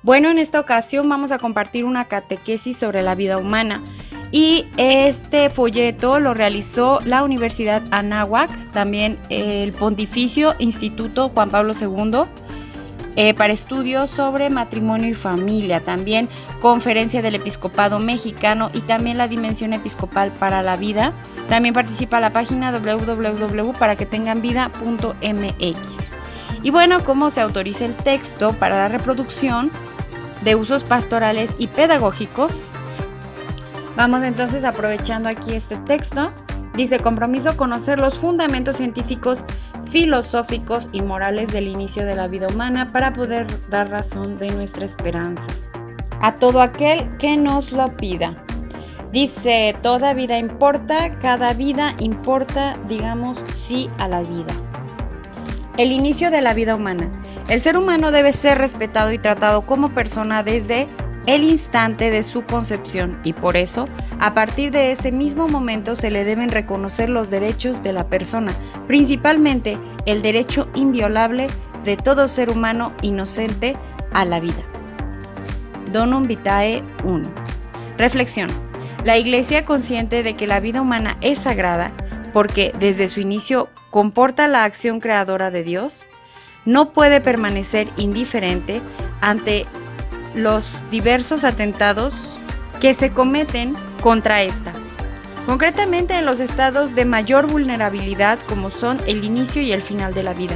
Bueno, en esta ocasión vamos a compartir una catequesis sobre la vida humana y este folleto lo realizó la Universidad Anáhuac, también el Pontificio Instituto Juan Pablo II, para estudios sobre matrimonio y familia, también Conferencia del Episcopado Mexicano y también la Dimensión Episcopal para la Vida. También participa la página www.paraquetenganvida.mx. Y bueno, ¿cómo se autoriza el texto para la reproducción de usos pastorales y pedagógicos? Vamos entonces aprovechando aquí este texto. Dice: compromiso conocer los fundamentos científicos, filosóficos y morales del inicio de la vida humana para poder dar razón de nuestra esperanza a todo aquel que nos lo pida. Dice: toda vida importa, cada vida importa, digamos sí a la vida. El inicio de la vida humana. El ser humano debe ser respetado y tratado como persona desde el instante de su concepción y por eso, a partir de ese mismo momento se le deben reconocer los derechos de la persona, principalmente el derecho inviolable de todo ser humano inocente a la vida. Donum Vitae 1. Reflexión. La Iglesia, consciente de que la vida humana es sagrada, porque desde su inicio comporta la acción creadora de Dios, no puede permanecer indiferente ante los diversos atentados que se cometen contra esta, concretamente en los estados de mayor vulnerabilidad como son el inicio y el final de la vida.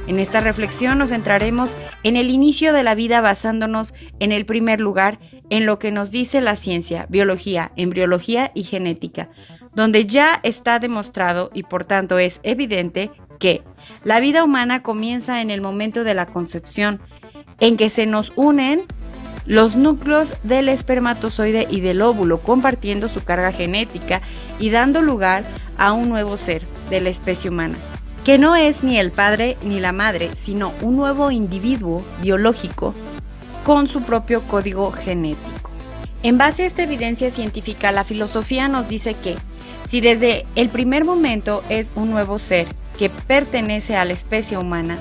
En esta reflexión nos centraremos en el inicio de la vida basándonos en el primer lugar en lo que nos dice la ciencia, biología, embriología y genética, donde ya está demostrado y por tanto es evidente que la vida humana comienza en el momento de la concepción, en que se nos unen los núcleos del espermatozoide y del óvulo, compartiendo su carga genética y dando lugar a un nuevo ser de la especie humana, que no es ni el padre ni la madre, sino un nuevo individuo biológico con su propio código genético. En base a esta evidencia científica, la filosofía nos dice que si desde el primer momento es un nuevo ser que pertenece a la especie humana,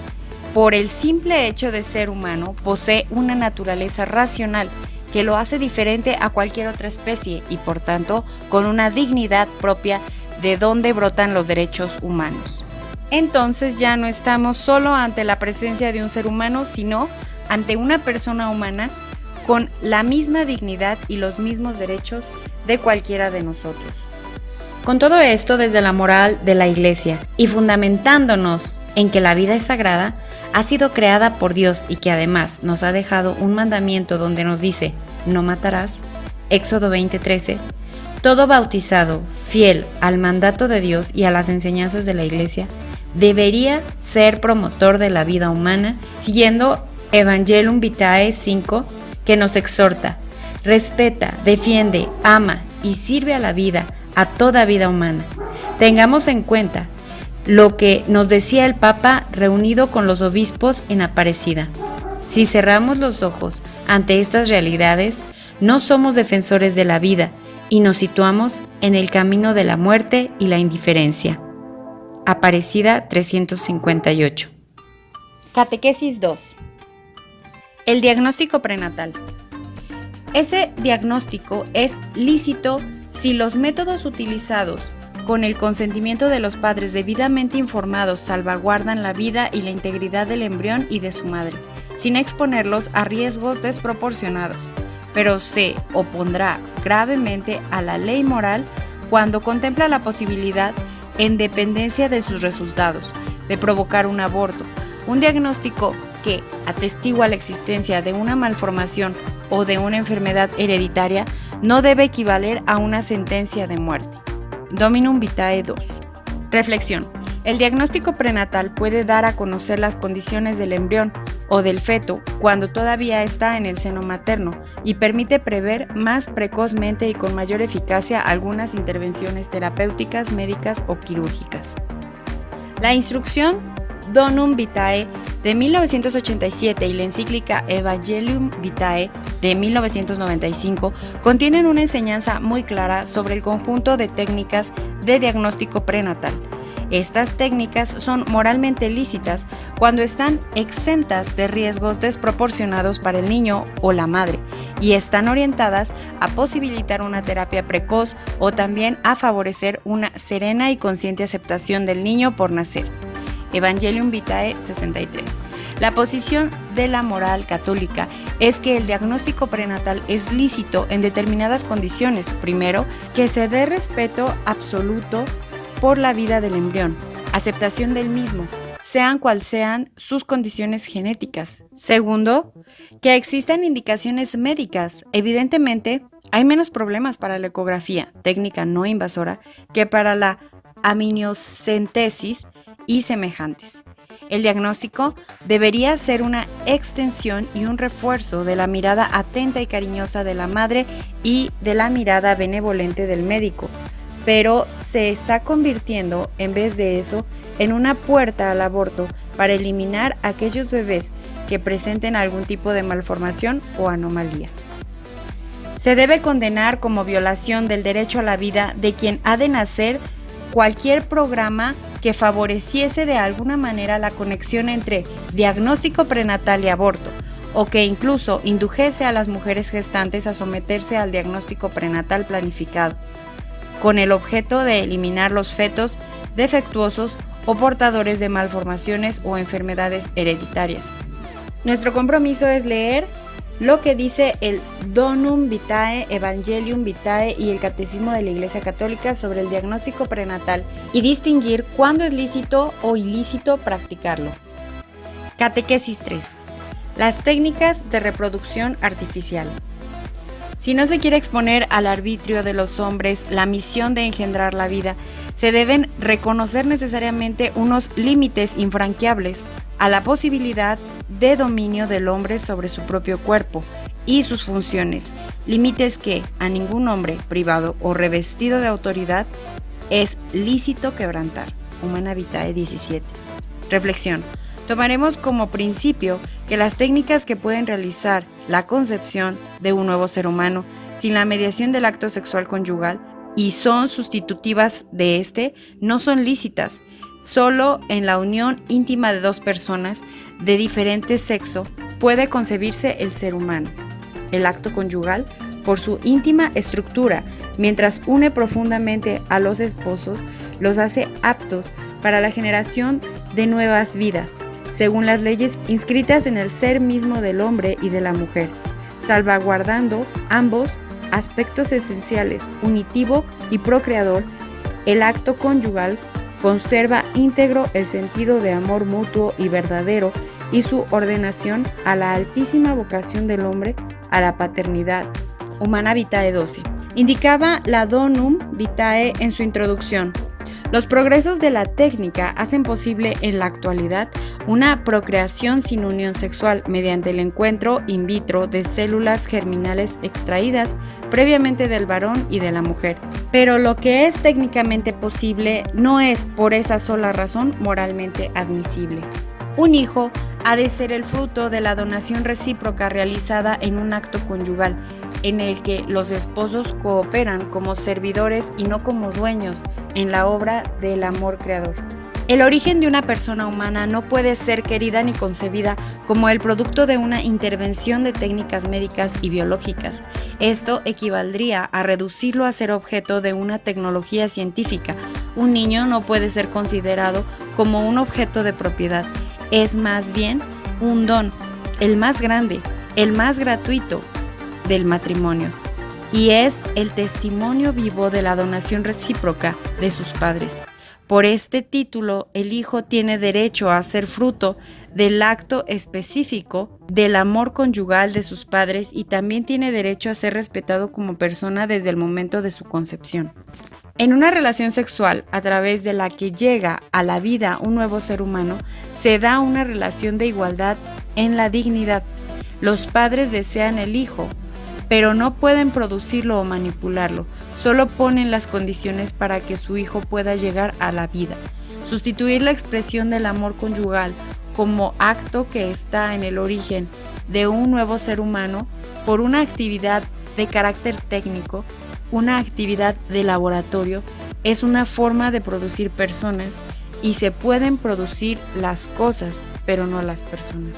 por el simple hecho de ser humano, posee una naturaleza racional que lo hace diferente a cualquier otra especie y por tanto con una dignidad propia de donde brotan los derechos humanos. Entonces ya no estamos solo ante la presencia de un ser humano, sino ante una persona humana con la misma dignidad y los mismos derechos de cualquiera de nosotros. Con todo esto desde la moral de la Iglesia y fundamentándonos en que la vida es sagrada, ha sido creada por Dios y que además nos ha dejado un mandamiento donde nos dice no matarás, Éxodo 20:13, todo bautizado fiel al mandato de Dios y a las enseñanzas de la Iglesia debería ser promotor de la vida humana siguiendo Evangelium Vitae 5 que nos exhorta, respeta, defiende, ama y sirve a la vida, a toda vida humana. Tengamos en cuenta lo que nos decía el Papa reunido con los obispos en Aparecida. Si cerramos los ojos ante estas realidades, no somos defensores de la vida y nos situamos en el camino de la muerte y la indiferencia. Aparecida 358. Catequesis 2. El diagnóstico prenatal. Ese diagnóstico es lícito si los métodos utilizados con el consentimiento de los padres debidamente informados salvaguardan la vida y la integridad del embrión y de su madre, sin exponerlos a riesgos desproporcionados, pero se opondrá gravemente a la ley moral cuando contempla la posibilidad, en dependencia de sus resultados, de provocar un aborto, un diagnóstico que atestigua la existencia de una malformación o de una enfermedad hereditaria no debe equivaler a una sentencia de muerte. Dominum Vitae 2. Reflexión. El diagnóstico prenatal puede dar a conocer las condiciones del embrión o del feto cuando todavía está en el seno materno y permite prever más precozmente y con mayor eficacia algunas intervenciones terapéuticas, médicas o quirúrgicas. La instrucción Donum Vitae de 1987 y la encíclica Evangelium Vitae de 1995 contienen una enseñanza muy clara sobre el conjunto de técnicas de diagnóstico prenatal. Estas técnicas son moralmente lícitas cuando están exentas de riesgos desproporcionados para el niño o la madre y están orientadas a posibilitar una terapia precoz o también a favorecer una serena y consciente aceptación del niño por nacer. Evangelium Vitae 63. La posición de la moral católica es que el diagnóstico prenatal es lícito en determinadas condiciones. Primero, que se dé respeto absoluto por la vida del embrión, aceptación del mismo, sean cual sean sus condiciones genéticas. Segundo, que existan indicaciones médicas. Evidentemente, hay menos problemas para la ecografía, técnica no invasora, que para la amniocentesis y semejantes. El diagnóstico debería ser una extensión y un refuerzo de la mirada atenta y cariñosa de la madre y de la mirada benevolente del médico, pero se está convirtiendo, en vez de eso, en una puerta al aborto para eliminar a aquellos bebés que presenten algún tipo de malformación o anomalía. Se debe condenar como violación del derecho a la vida de quien ha de nacer cualquier programa que favoreciese de alguna manera la conexión entre diagnóstico prenatal y aborto, o que incluso indujese a las mujeres gestantes a someterse al diagnóstico prenatal planificado, con el objeto de eliminar los fetos defectuosos o portadores de malformaciones o enfermedades hereditarias. Nuestro compromiso es leer lo que dice el Donum Vitae, Evangelium Vitae y el Catecismo de la Iglesia Católica sobre el diagnóstico prenatal y distinguir cuándo es lícito o ilícito practicarlo. Catequesis 3. Las técnicas de reproducción artificial. Si no se quiere exponer al arbitrio de los hombres la misión de engendrar la vida, se deben reconocer necesariamente unos límites infranqueables a la posibilidad de dominio del hombre sobre su propio cuerpo y sus funciones, límites que a ningún hombre privado o revestido de autoridad es lícito quebrantar. Humana Vitae 17. Reflexión. Tomaremos como principio que las técnicas que pueden realizar la concepción de un nuevo ser humano sin la mediación del acto sexual conyugal y son sustitutivas de este, no son lícitas. Solo en la unión íntima de dos personas de diferente sexo puede concebirse el ser humano. El acto conyugal, por su íntima estructura, mientras une profundamente a los esposos, los hace aptos para la generación de nuevas vidas, según las leyes inscritas en el ser mismo del hombre y de la mujer, salvaguardando ambos aspectos esenciales, unitivo y procreador. El acto conyugal conserva íntegro el sentido de amor mutuo y verdadero y su ordenación a la altísima vocación del hombre a la paternidad. Humana Vitae 12. Indicaba la Donum Vitae en su introducción. Los progresos de la técnica hacen posible en la actualidad una procreación sin unión sexual mediante el encuentro in vitro de células germinales extraídas previamente del varón y de la mujer. Pero lo que es técnicamente posible no es por esa sola razón moralmente admisible. Un hijo ha de ser el fruto de la donación recíproca realizada en un acto conyugal, en el que los esposos cooperan como servidores y no como dueños en la obra del amor creador. El origen de una persona humana no puede ser querida ni concebida como el producto de una intervención de técnicas médicas y biológicas. Esto equivaldría a reducirlo a ser objeto de una tecnología científica. Un niño no puede ser considerado como un objeto de propiedad. Es más bien un don, el más grande, el más gratuito del matrimonio, y es el testimonio vivo de la donación recíproca de sus padres. Por este título, el hijo tiene derecho a ser fruto del acto específico del amor conyugal de sus padres y también tiene derecho a ser respetado como persona desde el momento de su concepción. En una relación sexual a través de la que llega a la vida un nuevo ser humano, se da una relación de igualdad en la dignidad. Los padres desean el hijo, pero no pueden producirlo o manipularlo, solo ponen las condiciones para que su hijo pueda llegar a la vida. Sustituir la expresión del amor conyugal como acto que está en el origen de un nuevo ser humano por una actividad de carácter técnico, una actividad de laboratorio, es una forma de producir personas y se pueden producir las cosas, pero no las personas.